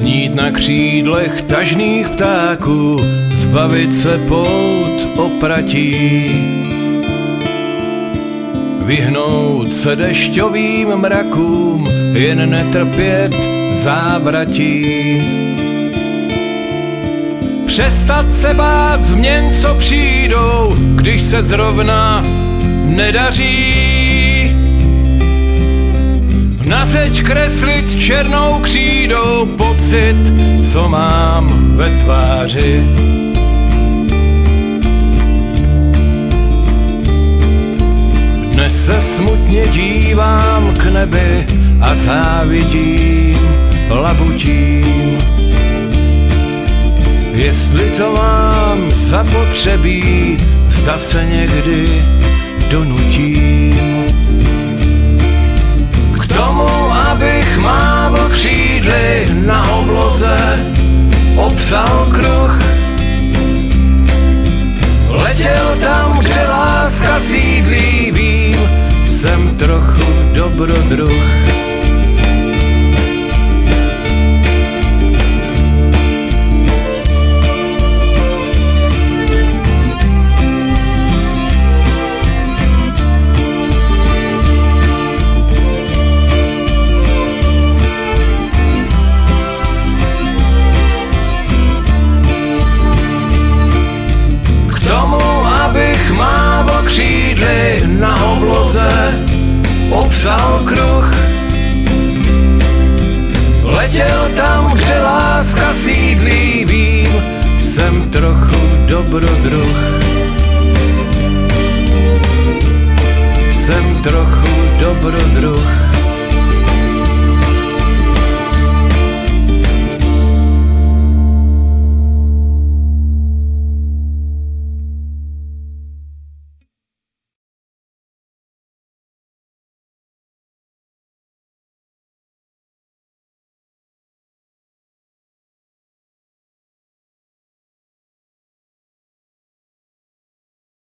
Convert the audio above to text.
snít na křídlech tažných ptáků, zbavit se pout opratí, vyhnout se dešťovým mrakům, jen netrpět závratí. Přestat se bát změn, co přijdou, když se zrovna nedaří. Na zeď kreslit černou křídou pocit, co mám ve tváři. Dnes se smutně dívám k nebi a závidím labutím. Jestli to mám zapotřebí, zda se někdy donutím k tomu, abych mával křídly na obloze, opsal kruh. Letěl tam, kde láska sídlí, vím, jsem trochu dobrodruh. Křídly na obloze, opsal kruh. Letěl tam, kde láska sídlí, vím, jsem trochu dobrodruh. Jsem trochu dobrodruh.